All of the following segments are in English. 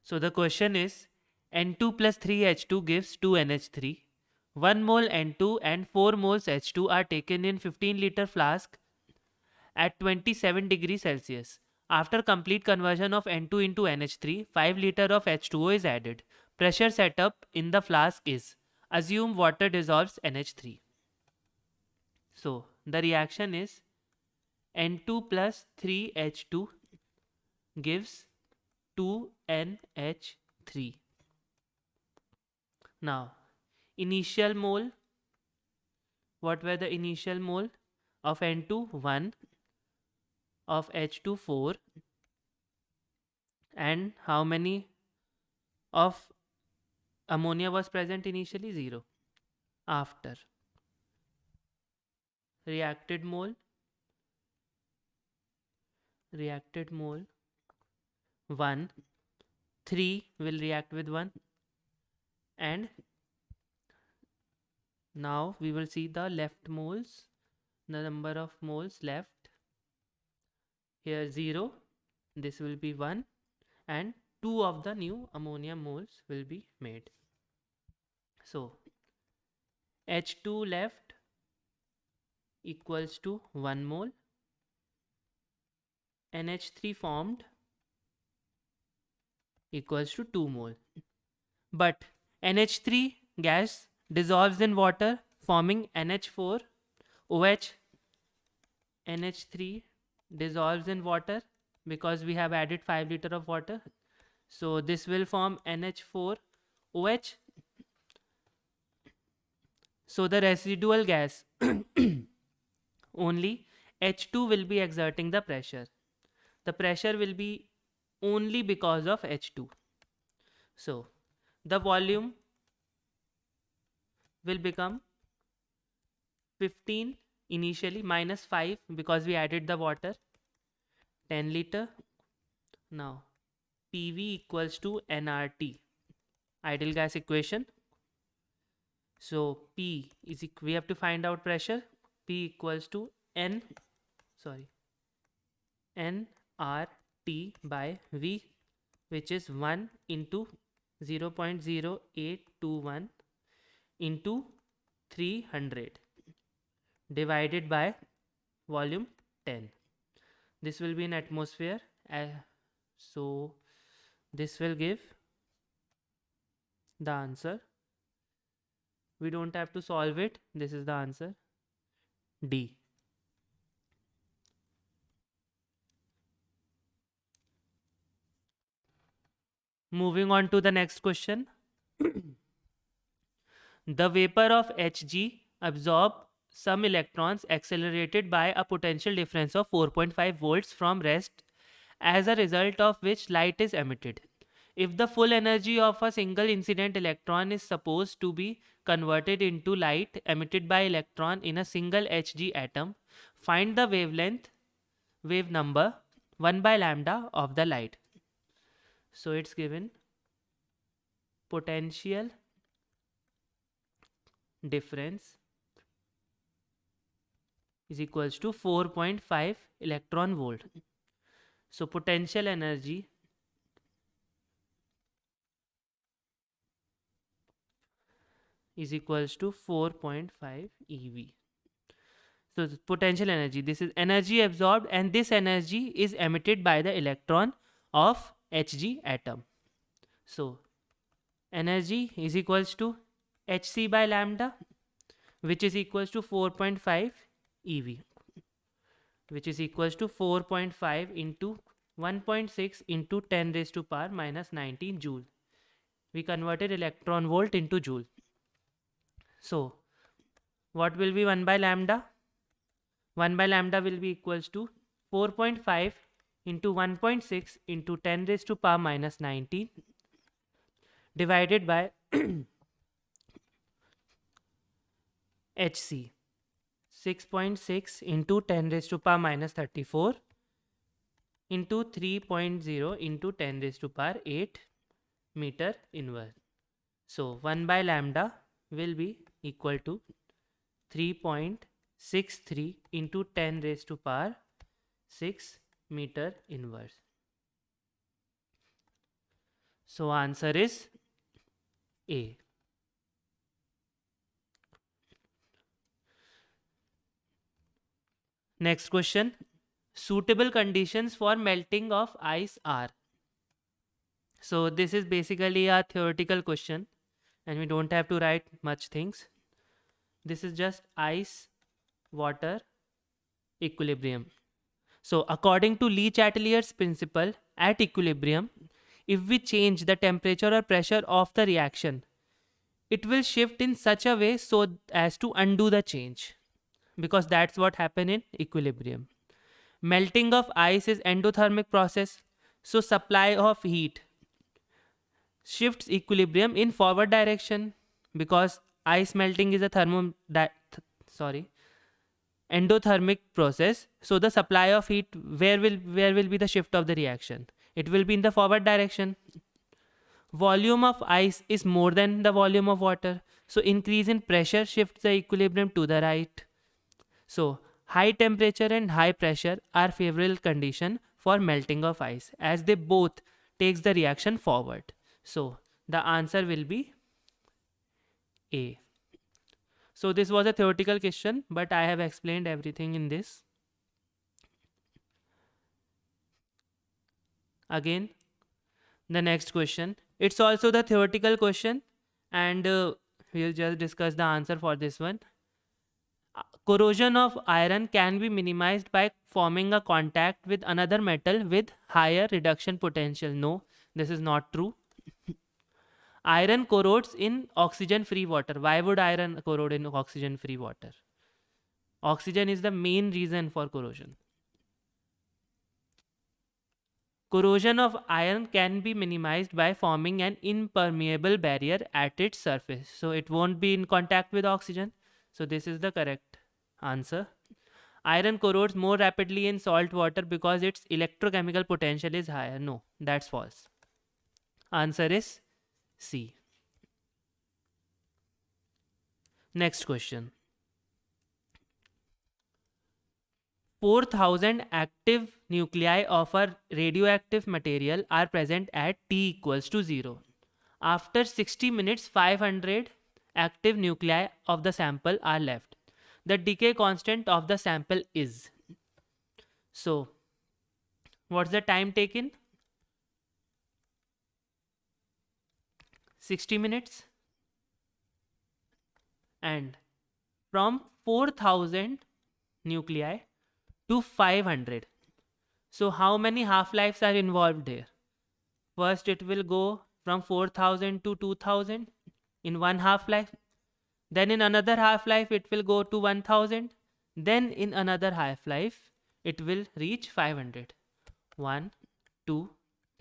So the question is, N2 plus 3H2 gives 2NH3. 1 mole N2 and 4 moles H2 are taken in 15-liter flask at 27 degrees Celsius. After complete conversion of N2 into NH3, 5 liter of H2O is added. Pressure set up in the flask is, assume water dissolves NH3. So the reaction is N2 plus 3H2 gives 2NH3. Now, initial mole, what were the initial mole of N2? 1, of H2 4, and how many of ammonia was present initially? 0. After reacted mole 1, 3 will react with 1, and now we will see the left moles, the number of moles left. Here 0, this will be 1, and 2 of the new ammonia moles will be made. So H2 left equals to 1 mole, NH3 formed equals to 2 mole. But NH3 gas dissolves in water forming NH4 OH. NH3 dissolves in water because we have added 5 liter of water. So this will form NH4 OH. So the residual gas only H2 will be exerting the pressure. The pressure will be only because of H2. So the volume will become 15 initially minus 5 because we added the water, 10 liter. Now PV equals to nRT, ideal gas equation. So P is we have to find out pressure. P equals to nRT by V, which is 1 into 0.0821 into 300 divided by volume 10. This will be in atmosphere. So this will give the answer. We don't have to solve it. This is the answer. D. Moving on to the next question. The vapor of Hg absorb some electrons accelerated by a potential difference of 4.5 volts from rest, as a result of which light is emitted. If the full energy of a single incident electron is supposed to be converted into light emitted by electron in a single Hg atom, find the wave number 1 by lambda of the light. So it's given potential difference is equals to 4.5 electron volt. So potential energy is equals to 4.5 eV. So the potential energy, this is energy absorbed, and this energy is emitted by the electron of Hg atom. So energy is equals to Hc by lambda, which is equals to 4.5 eV, which is equals to 4.5 into 1.6 into 10 raised to power minus 19 joule. We converted electron volt into joule. So what will be 1 by lambda? 1 by lambda will be equals to 4.5 into 1.6 into 10 raised to power minus 19 divided by Hc, 6.6 into 10 raised to power minus 34 into 3.0 into 10 raised to power 8 meter inverse. So 1 by lambda will be equal to 3.63 into 10 raised to power 6 meter inverse. So answer is A. Next question. Suitable conditions for melting of ice are. So this is basically a theoretical question and we don't have to write much things. This is just ice, water, equilibrium. So according to Le Chatelier's principle, at equilibrium, if we change the temperature or pressure of the reaction, it will shift in such a way so as to undo the change, because that's what happen in equilibrium. Melting of ice is endothermic process, so supply of heat shifts equilibrium in forward direction, because ice melting is a sorry endothermic process. So the supply of heat, where will be the shift of the reaction? It will be in the forward direction. Volume of ice is more than the volume of water, so increase in pressure shifts the equilibrium to the right. So high temperature and high pressure are favorable condition for melting of ice, as they both takes the reaction forward. So the answer will be A. So this was a theoretical question, but I have explained everything in this. Again, the next question. It's also the theoretical question, and we'll just discuss the answer for this one. Corrosion of iron can be minimized by forming a contact with another metal with higher reduction potential. No, this is not true. Iron corrodes in oxygen free water. Why would iron corrode in oxygen free water? Oxygen is the main reason for corrosion. Corrosion of iron can be minimized by forming an impermeable barrier at its surface. So it won't be in contact with oxygen. So this is the correct answer. Iron corrodes more rapidly in salt water because its electrochemical potential is higher. No, that's false. Answer is C. Next question. 4,000 active nuclei of a radioactive material are present at T equals to 0. After 60 minutes, 500 active nuclei of the sample are left. The decay constant of the sample is. So, what's the time taken? 60 minutes. And from 4,000 nuclei to 500. So, how many half lives are involved here? First, it will go from 4,000 to 2,000 in one half life. Then, in another half life, it will go to 1,000. Then, in another half life, it will reach 500. 1, 2,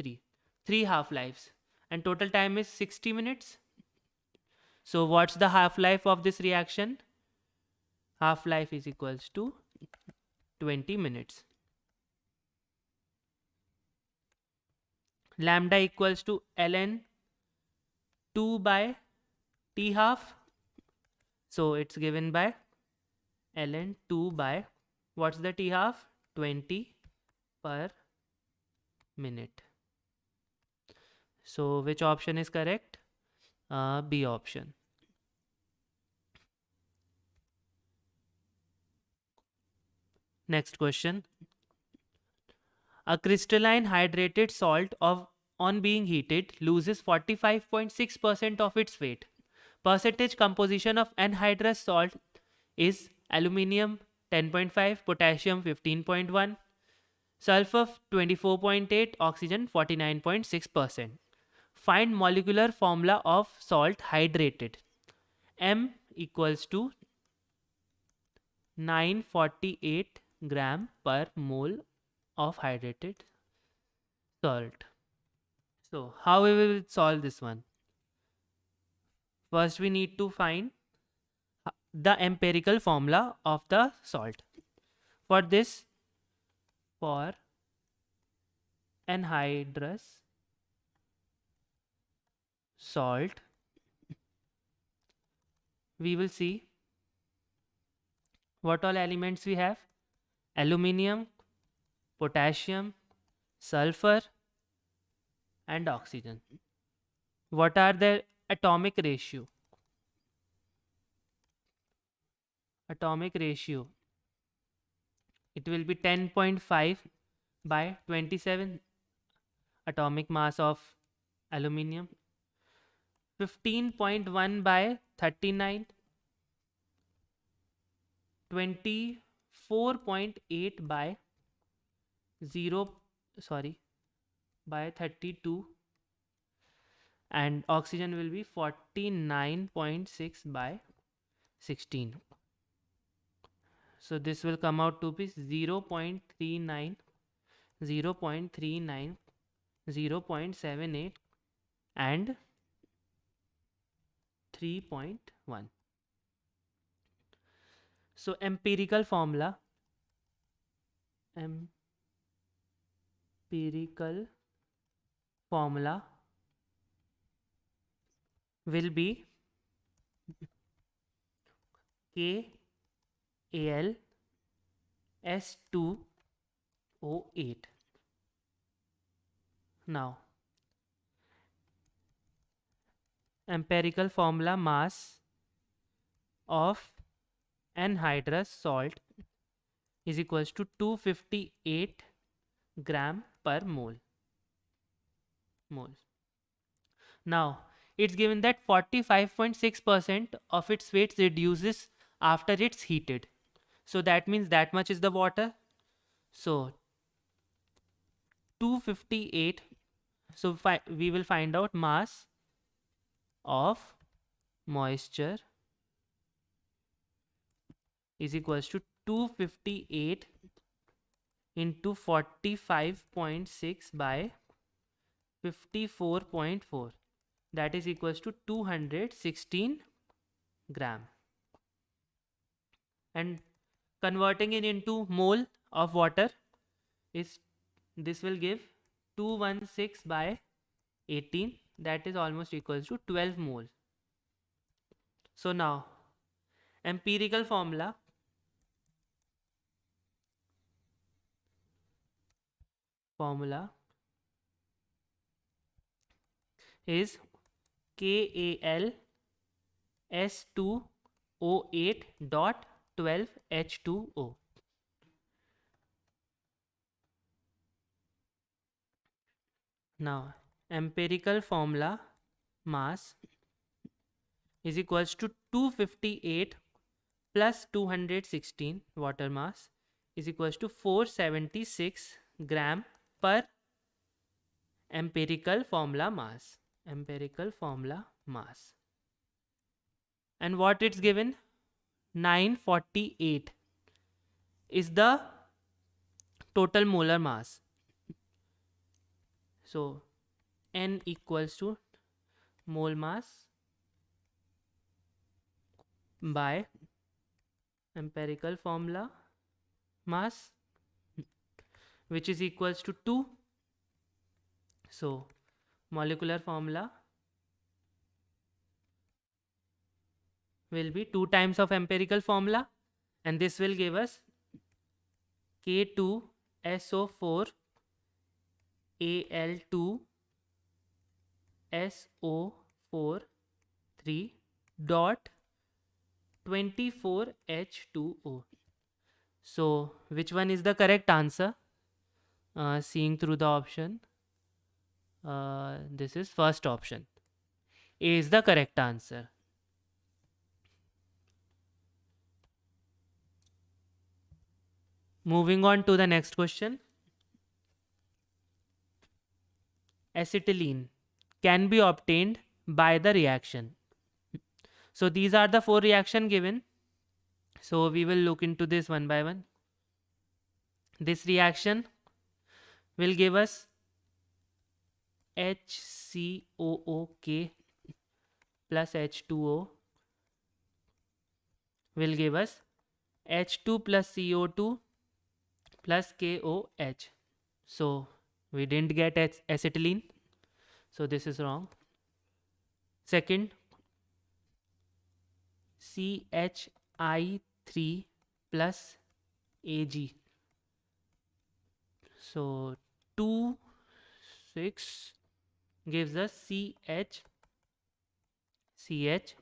3. 3 half lives. And total time is 60 minutes. So, what's the half life of this reaction? Half life is equals to 20 minutes. Lambda equals to ln 2 by T half. So it's given by ln 2 by, what's the T half? 20 per minute. So which option is correct? B option. Next question. A crystalline hydrated salt on being heated loses 45.6% of its weight. Percentage composition of anhydrous salt is aluminium 10.5, potassium 15.1, sulfur 24.8, oxygen 49.6%. Find molecular formula of salt hydrated. M equals to 948 gram per mole of hydrated salt. So how we will solve this one? First we need to find the empirical formula of the salt. For this, for anhydrous salt, we will see what all elements we have: aluminium, potassium, sulfur, and oxygen. What are the atomic ratio? Atomic ratio, it will be 10.5 by 27 atomic mass of aluminium, 15.1 by 39, 24.8 by 0, sorry, by 32, and oxygen will be 49.6 by 16. So this will come out to be 0.39, 0.39, 0.78 and 3.1. So empirical formula will be KAlS2O8. Now, empirical formula mass of anhydrous salt is equals to 258 gram per mole. Now, it's given that 45.6% of its weight reduces after it's heated. So that means that much is the water. So 258. So we will find out mass of moisture is equals to 258 into 45.6 by 54.4. That is equals to 216 gram. And converting it into mole of water is, this will give 216 by 18. That is almost equals to 12 mole. So now empirical formula is KAlS2O8.12H2O. Now empirical formula mass is equals to 258 plus 216 water mass is equals to 476 gram per empirical formula mass. And what it's given, 948 is the total molar mass. So N equals to mole mass by empirical formula mass, which is equals to 2. So molecular formula will be 2 times of empirical formula, and this will give us K2SO4 Al2SO4 3 dot 24H2O. So which one is the correct answer? Seeing through the option, this is first option. A is the correct answer. Moving on to the next question. Acetylene can be obtained by the reaction. So these are the 4 reaction given. So we will look into this one by one. This reaction will give us HCOOK plus H2O will give us H2 plus CO2 plus KOH. So we didn't get acetylene. So this is wrong. Second, CHI3 plus Ag. So 2, 6 gives us CH CH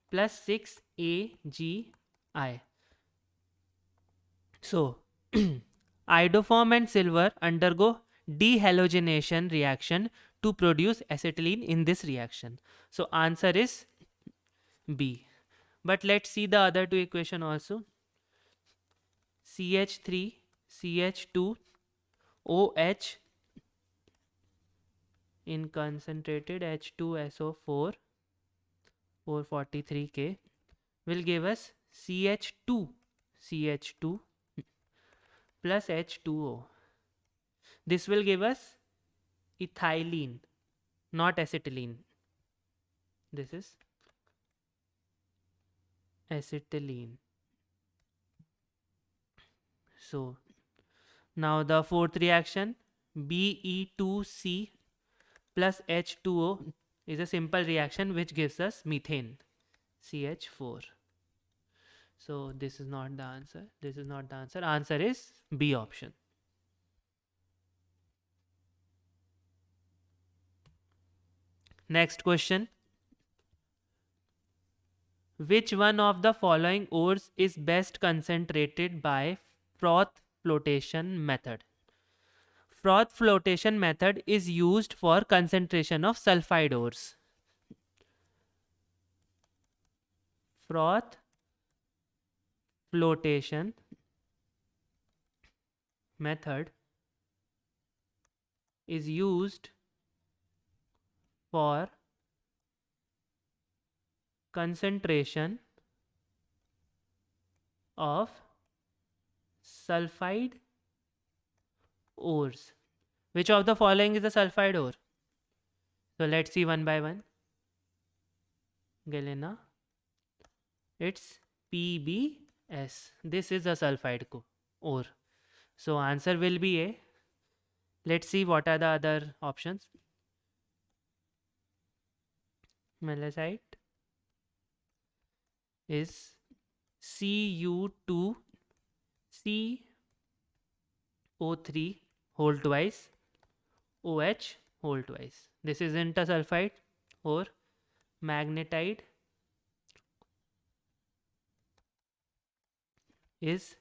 plus 6 AgI. So iodoform and silver undergo dehalogenation reaction to produce acetylene in this reaction. So answer is B. But let's see the other two equation also. CH3 CH2 OH in concentrated H2SO4 443K will give us CH2 plus H2O. This will give us ethylene, not acetylene. This is acetylene. So now the fourth reaction, Be2C plus H2O is a simple reaction which gives us methane, CH4. So this is not the answer. This is not the answer. Answer is B option. Next question. Which one of the following ores is best concentrated by froth flotation method? Froth flotation method is used for concentration of sulfide ores. Froth flotation method is used for concentration of sulfide ores. Which of the following is a sulfide ore? So let's see one by one. Galena. It's PbS. This is a sulfide ore. So answer will be A. Let's see what are the other options. Melazite is Cu2CO3 whole twice OH whole twice. This isn't a sulfide. Or magnetite is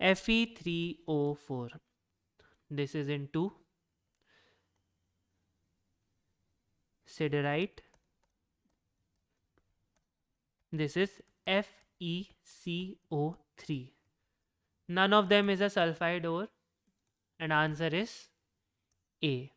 Fe3O4. This is into siderite. This is FeCO3. None of them is a sulfide ore, and answer is A.